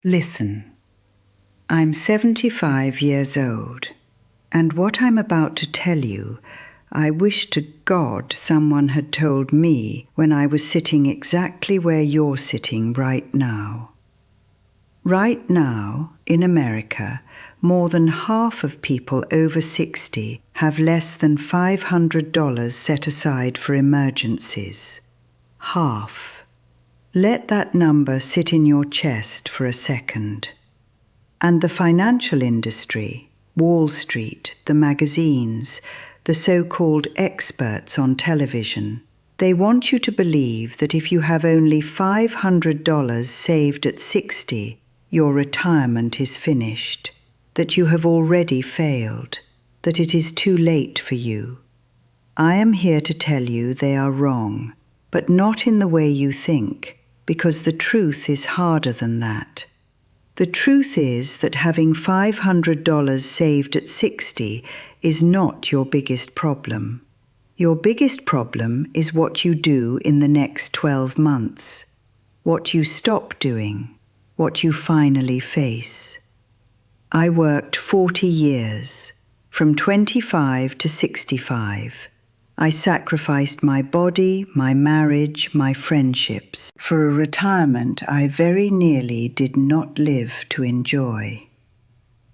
Listen, I'm 75 years old, and what I'm about to tell you, I wish to God someone had told me when I was sitting exactly where you're sitting right now. Right now, in America, more than half of people over 60 have less than $500 set aside for emergencies. Half. Let that number sit in your chest for a second. And the financial industry, Wall Street, the magazines, the so-called experts on television, they want you to believe that if you have only $500 saved at 60, your retirement is finished, that you have already failed, that it is too late for you. I am here to tell you they are wrong, but not in the way you think, because the truth is harder than that. The truth is that having $500 saved at 60 is not your biggest problem. Your biggest problem is what you do in the next 12 months, what you stop doing, what you finally face. I worked 40 years, from 25 to 65. I sacrificed my body, my marriage, my friendships for a retirement I very nearly did not live to enjoy.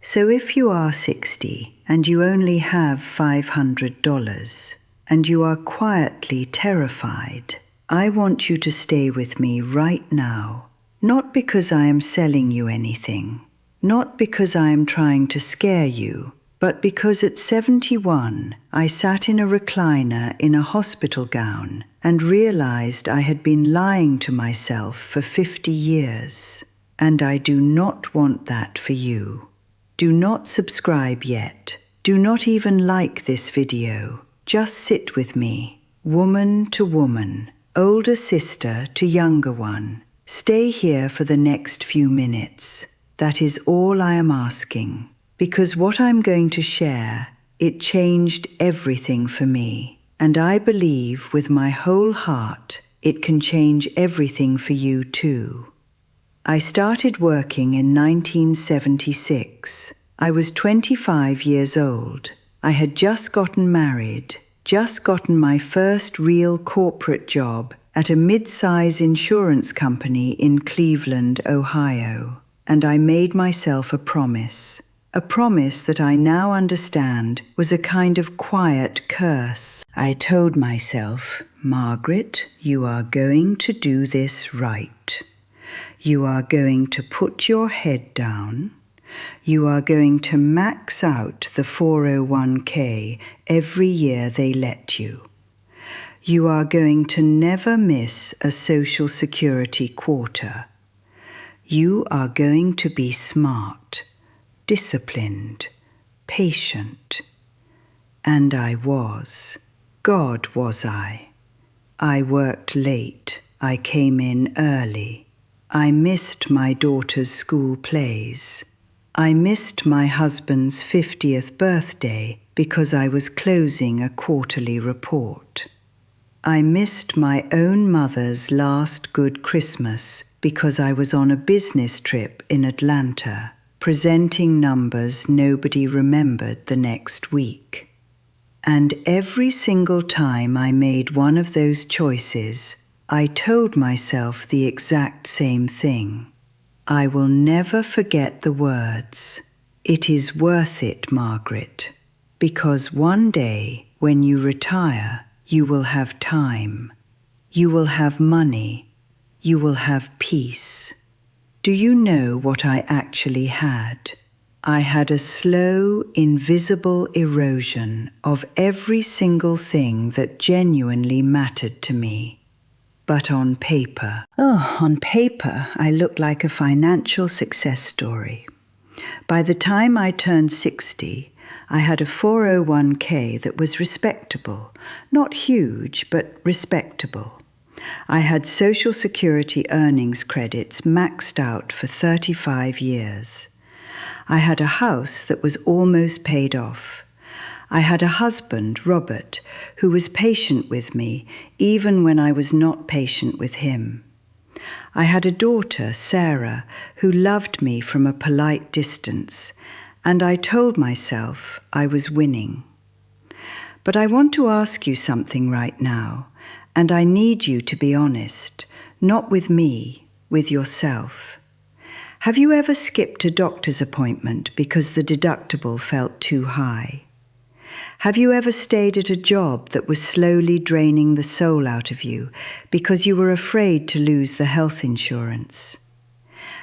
So if you are 60 and you only have $500 and you are quietly terrified, I want you to stay with me right now, not because I am selling you anything, not because I am trying to scare you, but because at 71, I sat in a recliner in a hospital gown and realized I had been lying to myself for 50 years. And I do not want that for you. Do not subscribe yet. Do not even like this video. Just sit with me, woman to woman, older sister to younger one. Stay here for the next few minutes. That is all I am asking. Because what I'm going to share, it changed everything for me. And I believe with my whole heart, it can change everything for you too. I started working in 1976. I was 25 years old. I had just gotten married, just gotten my first real corporate job at a mid-size insurance company in Cleveland, Ohio. And I made myself a promise that I now understand was a kind of quiet curse. I told myself, Margaret, you are going to do this right. You are going to put your head down. You are going to max out the 401k every year they let you. You are going to never miss a Social Security quarter. You are going to be smart, disciplined, patient. And I was. God was I. I worked late. I came in early. I missed my daughter's school plays. I missed my husband's 50th birthday because I was closing a quarterly report. I missed my own mother's last good Christmas because I was on a business trip in Atlanta, presenting numbers nobody remembered the next week. And every single time I made one of those choices, I told myself the exact same thing. I will never forget the words, "It is worth it, Margaret, because one day when you retire, you will have time, you will have money, you will have peace." Do you know what I actually had? I had a slow, invisible erosion of every single thing that genuinely mattered to me. But on paper, I looked like a financial success story. By the time I turned 60, I had a 401k that was respectable, not huge, but respectable. I had Social Security earnings credits maxed out for 35 years. I had a house that was almost paid off. I had a husband, Robert, who was patient with me, even when I was not patient with him. I had a daughter, Sarah, who loved me from a polite distance, and I told myself I was winning. But I want to ask you something right now, and I need you to be honest, not with me, with yourself. Have you ever skipped a doctor's appointment because the deductible felt too high? Have you ever stayed at a job that was slowly draining the soul out of you because you were afraid to lose the health insurance?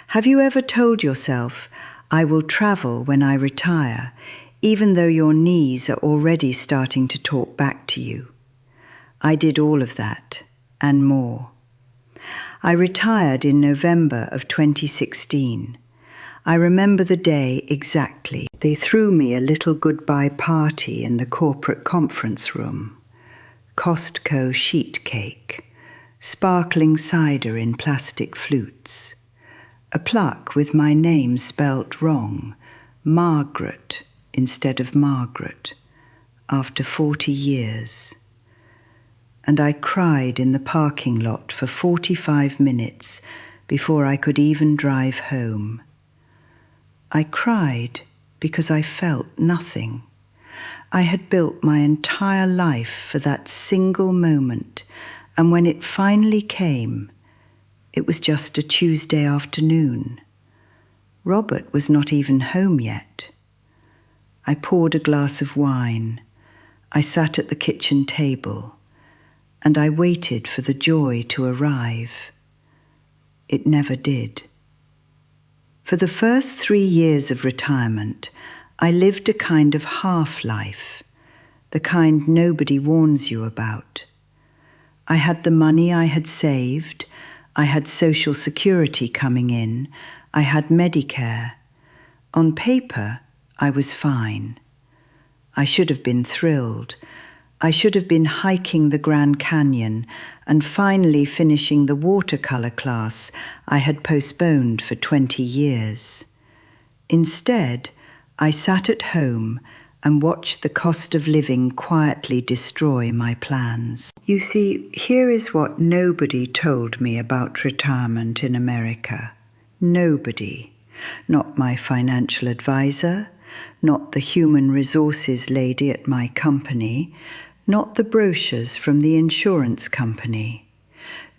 Have you ever told yourself, I will travel when I retire, even though your knees are already starting to talk back to you? I did all of that, and more. I retired in November of 2016. I remember the day exactly. They threw me a little goodbye party in the corporate conference room. Costco sheet cake, sparkling cider in plastic flutes, a plaque with my name spelt wrong, Margaret instead of Margaret, after 40 years. And I cried in the parking lot for 45 minutes before I could even drive home. I cried because I felt nothing. I had built my entire life for that single moment, and when it finally came, it was just a Tuesday afternoon. Robert was not even home yet. I poured a glass of wine. I sat at the kitchen table, and I waited for the joy to arrive. It never did. For the first 3 years of retirement, I lived a kind of half-life, the kind nobody warns you about. I had the money I had saved, I had Social Security coming in, I had Medicare. On paper, I was fine. I should have been thrilled. I should have been hiking the Grand Canyon and finally finishing the watercolor class I had postponed for 20 years. Instead, I sat at home and watched the cost of living quietly destroy my plans. You see, here is what nobody told me about retirement in America. Nobody. Not my financial advisor, not the human resources lady at my company, not the brochures from the insurance company.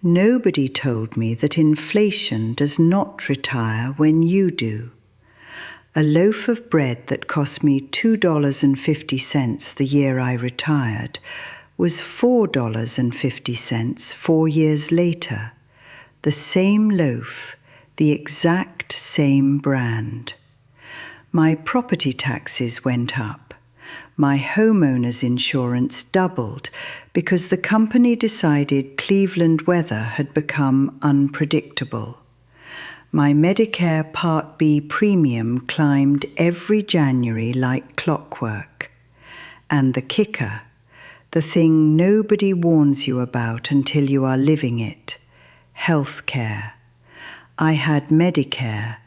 Nobody told me that inflation does not retire when you do. A loaf of bread that cost me $2.50 the year I retired was $4.50 4 years later. The same loaf, the exact same brand. My property taxes went up. My homeowner's insurance doubled because the company decided Cleveland weather had become unpredictable. My Medicare Part B premium climbed every January like clockwork. And the kicker, the thing nobody warns you about until you are living it, health care. I had Medicare.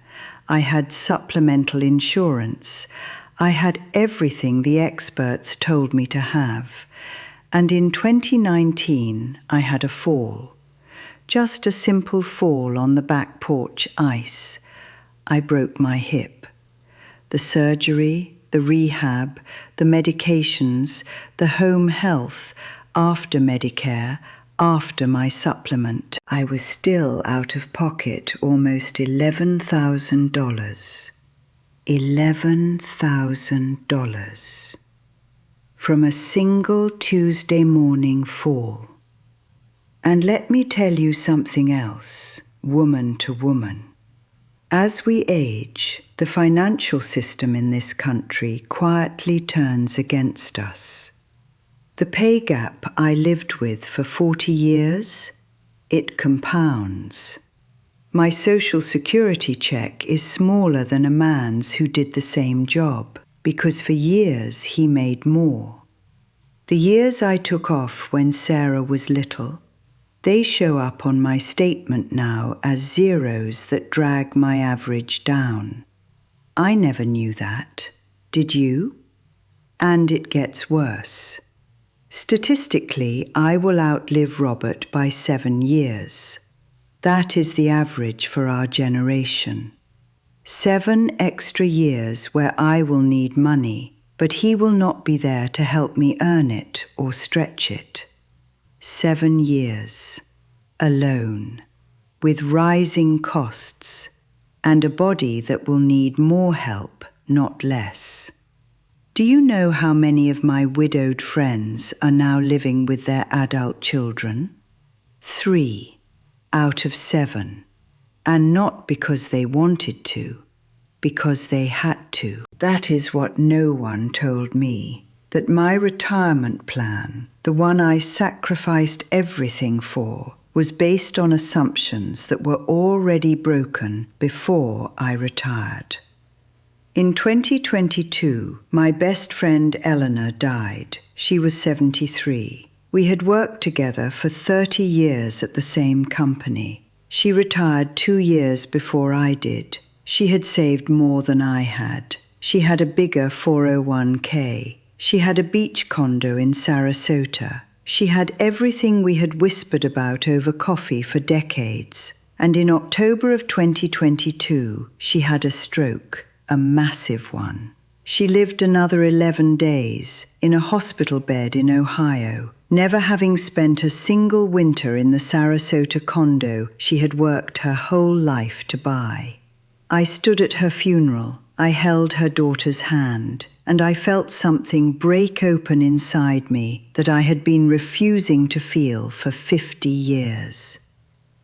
I had supplemental insurance. I had everything the experts told me to have. And in 2019, I had a fall. Just a simple fall on the back porch ice. I broke my hip. The surgery, the rehab, the medications, the home health, after Medicare, after my supplement. I was still out of pocket almost $11,000. $11,000 from a single Tuesday morning fall. And let me tell you something else, woman to woman. As we age, the financial system in this country quietly turns against us. The pay gap I lived with for 40 years, it compounds. My Social Security check is smaller than a man's who did the same job, because for years he made more. The years I took off when Sarah was little, they show up on my statement now as zeros that drag my average down. I never knew that. Did you? And it gets worse. Statistically, I will outlive Robert by 7 years. That is the average for our generation. 7 extra years where I will need money, but he will not be there to help me earn it or stretch it. 7 years, alone, with rising costs, and a body that will need more help, not less. Do you know how many of my widowed friends are now living with their adult children? 3 out of 7, and not because they wanted to, because they had to. That is what no one told me, that my retirement plan, the one I sacrificed everything for, was based on assumptions that were already broken before I retired. In 2022, my best friend Eleanor died. She was 73. We had worked together for 30 years at the same company. She retired 2 years before I did. She had saved more than I had. She had a bigger 401k. She had a beach condo in Sarasota. She had everything we had whispered about over coffee for decades. And in October of 2022, she had a stroke. A massive one. She lived another 11 days in a hospital bed in Ohio, never having spent a single winter in the Sarasota condo she had worked her whole life to buy. I stood at her funeral. I held her daughter's hand, and I felt something break open inside me that I had been refusing to feel for 50 years.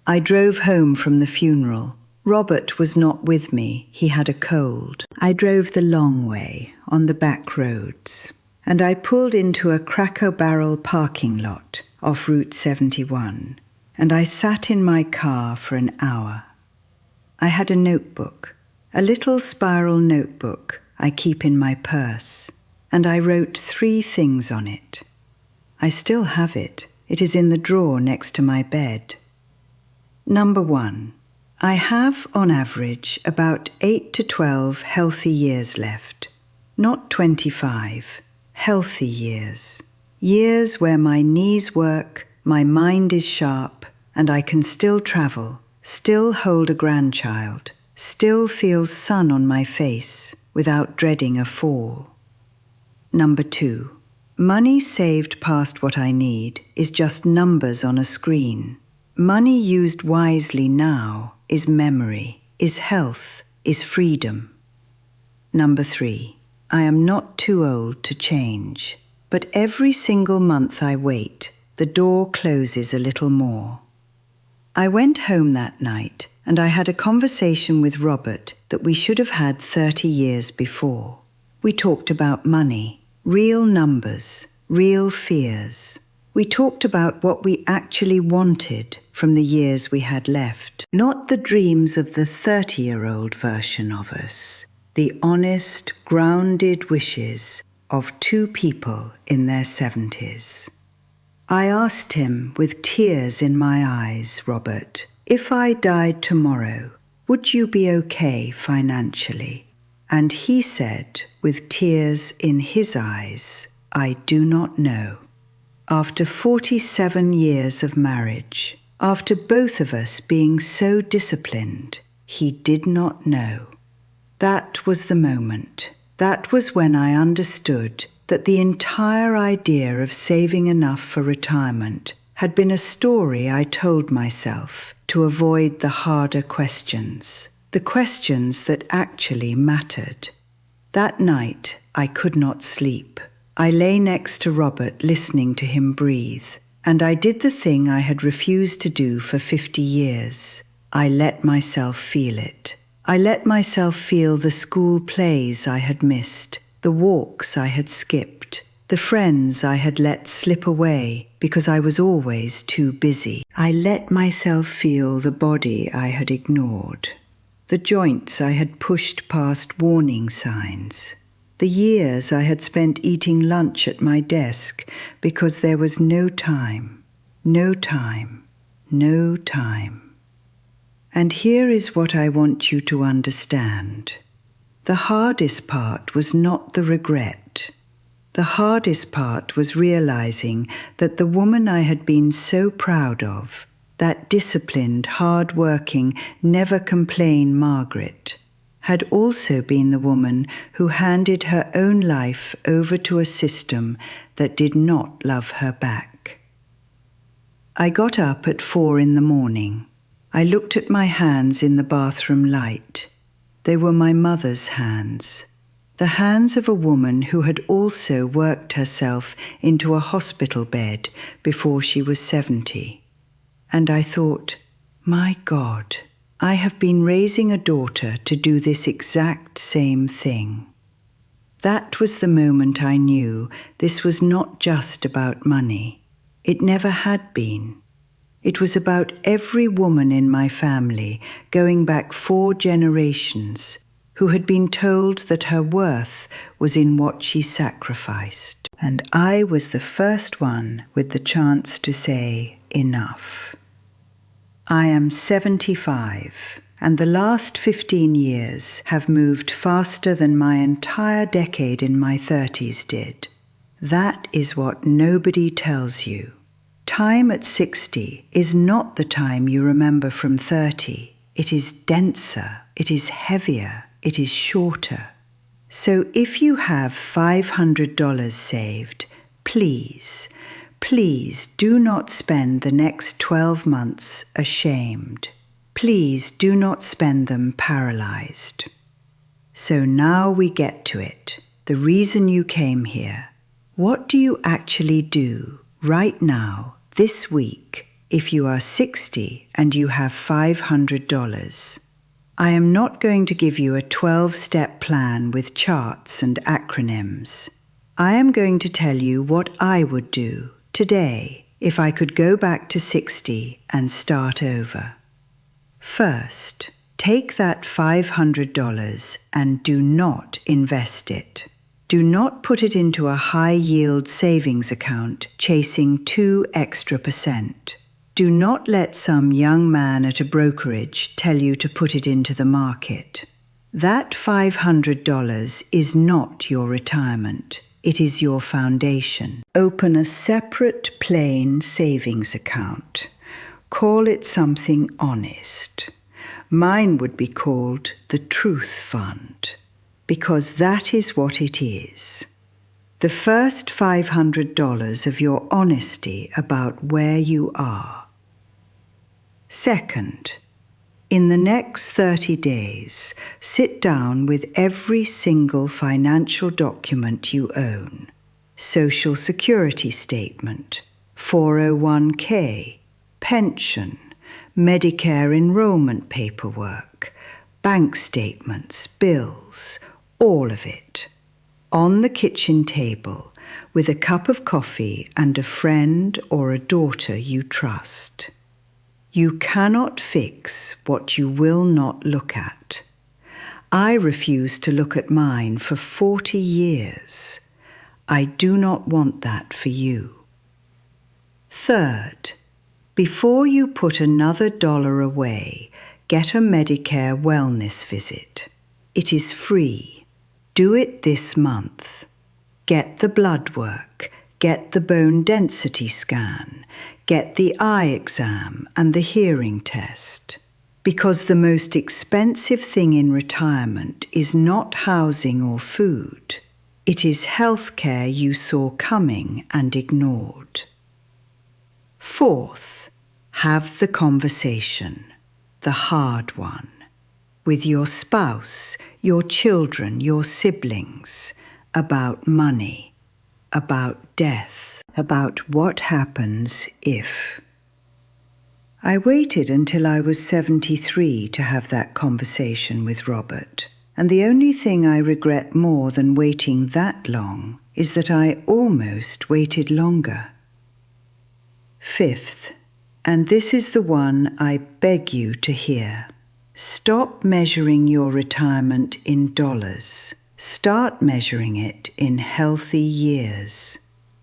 I drove home from the funeral. Robert was not with me. He had a cold. I drove the long way on the back roads, and I pulled into a Cracker Barrel parking lot off Route 71, and I sat in my car for an hour. I had a notebook, a little spiral notebook I keep in my purse, and I wrote 3 things on it. I still have it. It is in the drawer next to my bed. Number 1. I have, on average, about 8 to 12 healthy years left. Not 25. Healthy years. Years where my knees work, my mind is sharp, and I can still travel, still hold a grandchild, still feel sun on my face without dreading a fall. Number 2. Money saved past what I need is just numbers on a screen. Money used wisely now is memory, is health, is freedom. Number 3. I am not too old to change, but every single month I wait, the door closes a little more. I went home that night, and I had a conversation with Robert that we should have had 30 years before. We talked about money, real numbers, real fears. We talked about what we actually wanted from the years we had left. Not the dreams of the 30-year-old version of us. The honest, grounded wishes of 2 people in their 70s. I asked him with tears in my eyes, Robert, if I died tomorrow, would you be okay financially? And he said, with tears in his eyes, I do not know. After 47 years of marriage, after both of us being so disciplined, he did not know. That was the moment. That was when I understood that the entire idea of saving enough for retirement had been a story I told myself to avoid the harder questions, the questions that actually mattered. That night, I could not sleep. I lay next to Robert listening to him breathe, and I did the thing I had refused to do for 50 years. I let myself feel it. I let myself feel the school plays I had missed, the walks I had skipped, the friends I had let slip away because I was always too busy. I let myself feel the body I had ignored, the joints I had pushed past warning signs, the years I had spent eating lunch at my desk because there was no time, no time, no time. And here is what I want you to understand. The hardest part was not the regret. The hardest part was realizing that the woman I had been so proud of, that disciplined, hard-working, never-complain Margaret, had also been the woman who handed her own life over to a system that did not love her back. I got up at 4 in the morning. I looked at my hands in the bathroom light. They were my mother's hands, the hands of a woman who had also worked herself into a hospital bed before she was 70. And I thought, my God, I have been raising a daughter to do this exact same thing. That was the moment I knew this was not just about money. It never had been. It was about every woman in my family, going back 4 generations, who had been told that her worth was in what she sacrificed. And I was the first one with the chance to say, enough. I am 75, and the last 15 years have moved faster than my entire decade in my 30s did. That is what nobody tells you. Time at 60 is not the time you remember from 30. It is denser, it is heavier, it is shorter. So if you have $500 saved, please do not spend the next 12 months ashamed. Please do not spend them paralyzed. So now we get to it. The reason you came here. What do you actually do right now, this week, if you are 60 and you have $500? I am not going to give you a 12-step plan with charts and acronyms. I am going to tell you what I would do today if I could go back to 60 and start over. First, take that $500 and do not invest it. Do not put it into a high-yield savings account chasing 2 extra %. Do not let some young man at a brokerage tell you to put it into the market. That $500 is not your retirement. It is your foundation. Open a separate plain savings account. Call it something honest. Mine would be called the Truth Fund, because that is what it is. The first $500 of your honesty about where you are. Second, in the next 30 days, sit down with every single financial document you own. Social Security statement, 401k, pension, Medicare enrollment paperwork, bank statements, bills, all of it. On the kitchen table, with a cup of coffee and a friend or a daughter you trust. You cannot fix what you will not look at. I refuse to look at mine for 40 years. I do not want that for you. Third, before you put another $1 away, get a Medicare wellness visit. It is free. Do it this month. Get the blood work, get the bone density scan, get the eye exam and the hearing test. Because the most expensive thing in retirement is not housing or food. It is health care you saw coming and ignored. Fourth, have the conversation, the hard one, with your spouse, your children, your siblings, about money, about death, about what happens if. I waited until I was 73 to have that conversation with Robert, and the only thing I regret more than waiting that long is that I almost waited longer. Fifth, and this is the one I beg you to hear. Stop measuring your retirement in dollars. Start measuring it in healthy years.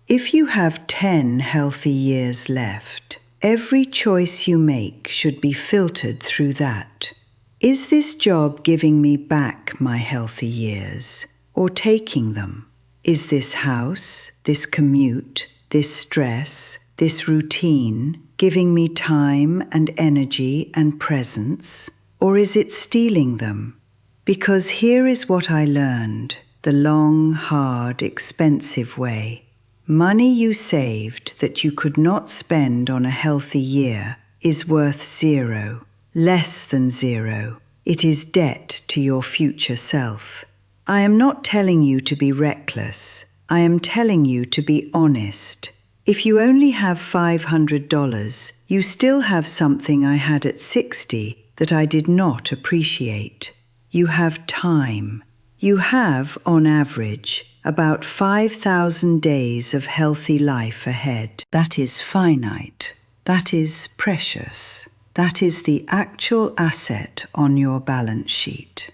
If you have 10 healthy years left, every choice you make should be filtered through that. Is this job giving me back my healthy years, or taking them? Is this house, this commute, this stress, this routine giving me time and energy and presence, or is it stealing them? Because here is what I learned, the long, hard, expensive way. Money you saved that you could not spend on a healthy year is worth zero, less than zero. It is debt to your future self. I am not telling you to be reckless. I am telling you to be honest. If you only have $500, you still have something I had at 60 that I did not appreciate. You have time. You have, on average, about 5,000 days of healthy life ahead. That is finite. That is precious. That is the actual asset on your balance sheet.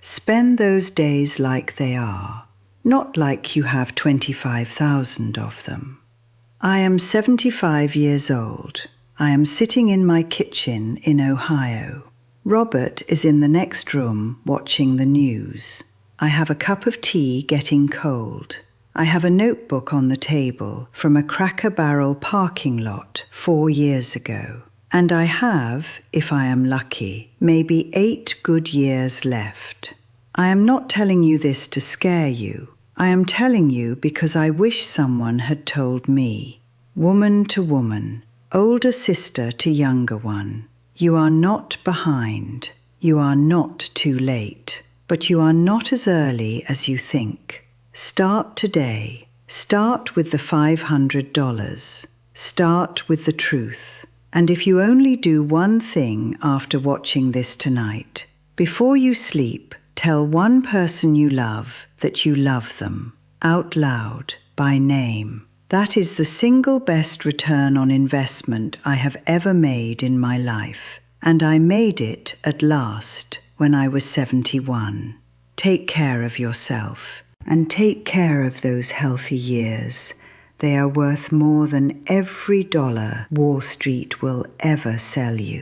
Spend those days like they are, not like you have 25,000 of them. I am 75 years old. I am sitting in my kitchen in Ohio. Robert is in the next room watching the news. I have a cup of tea getting cold. I have a notebook on the table from a Cracker Barrel parking lot 4 years ago. And I have, if I am lucky, maybe 8 good years left. I am not telling you this to scare you. I am telling you because I wish someone had told me. Woman to woman, older sister to younger one, you are not behind. You are not too late. But you are not as early as you think. Start today. Start with the $500. Start with the truth. And if you only do one thing after watching this tonight, before you sleep, tell one person you love that you love them, out loud, by name. That is the single best return on investment I have ever made in my life. And I made it at last when I was 71. Take care of yourself, and take care of those healthy years. They are worth more than every dollar Wall Street will ever sell you.